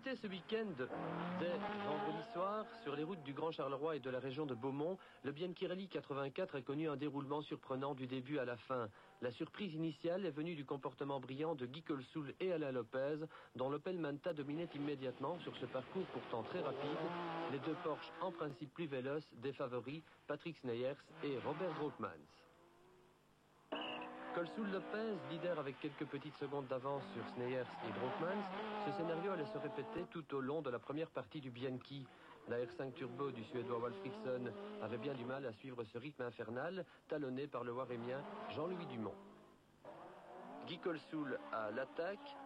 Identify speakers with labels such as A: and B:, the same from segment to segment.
A: débuter ce week-end dès vendredi soir sur les routes du Grand Charleroi et de la région de Beaumont. Le Bianchi Rally 84 a connu un déroulement surprenant du début à la fin. La surprise initiale est venue du comportement brillant de Guy Colsoul et Alain Lopez, dont l'Opel Manta dominait immédiatement sur ce parcours pourtant très rapide. Les deux Porsche, en principe plus véloces, des favoris, Patrick Sneyers et Robert Drookmans. Colsoul-Lopez, leader avec quelques petites secondes d'avance sur Sneyers et Drookmans. Ce scénario allait se répéter tout au long de la première partie du Bianchi. La R5 Turbo du Suédois Walfridsson avait bien du mal à suivre ce rythme infernal, talonné par le Warémien Jean-Louis Dumont. Guy Colsoul à l'attaque,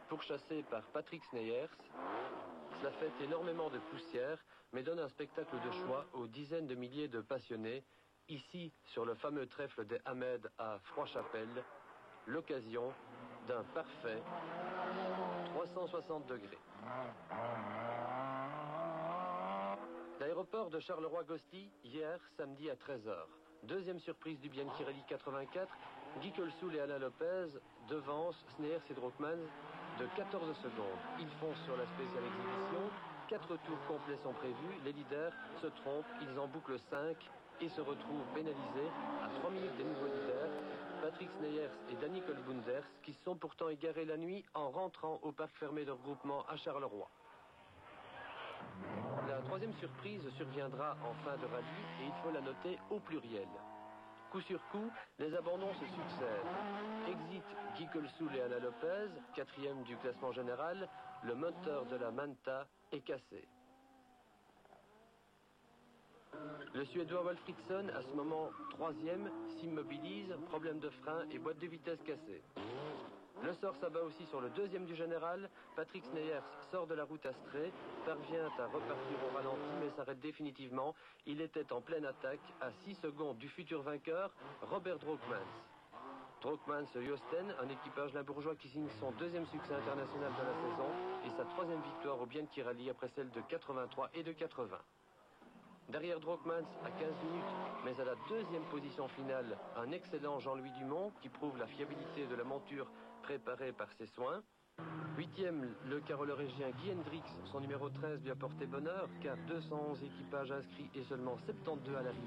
A: pourchassé par Patrick Sneyers. Cela fait énormément de poussière, mais donne un spectacle de choix aux dizaines de milliers de passionnés. Ici, sur le fameux trèfle des Hamed à Froidchapelle, l'occasion d'un parfait 360 degrés. L'aéroport de Charleroi-Gosti, hier, samedi à 13h. Deuxième surprise du Bianchi Rally 84, Guy Colsoul et Alain Lopez devancent Sneyers et Drookmans de 14 secondes. Ils foncent sur la spéciale exhibition. 4 tours complets sont prévus. Les leaders se trompent, ils en bouclent 5 et se retrouvent pénalisés à 3 minutes des nouveaux leaders, Patrick Sneyers et Danny Colbunders, qui se sont pourtant égarés la nuit en rentrant au parc fermé de regroupement à Charleroi. La troisième surprise surviendra en fin de rallye et il faut la noter au pluriel. Coup sur coup, les abandons se succèdent. Exit Guy Colsoul et Alain Lopez, 4e du classement général, le moteur de la Manta est cassé. Le Suédois Walfridsson, à ce moment 3e, s'immobilise, problème de frein et boîte de vitesse cassée. Le sort s'abat aussi sur le 2e du général. Patrick Sneyers sort de la route astrée, parvient à repartir au ralenti mais s'arrête définitivement. Il était en pleine attaque à 6 secondes du futur vainqueur, Robert Drookmans. Drookmans Josten, un équipage limbourgeois qui signe son 2e succès international de la saison et sa 3e victoire au Bianchi Rally après celle de 83 et de 80. Derrière Drookmans à 15 minutes, mais à la 2e position finale, un excellent Jean-Louis Dumont qui prouve la fiabilité de la monture préparée par ses soins. 8e, le carolo-régien Guy Hendrix, son numéro 13 lui a porté bonheur car 211 équipages inscrits et seulement 72 à l'arrivée.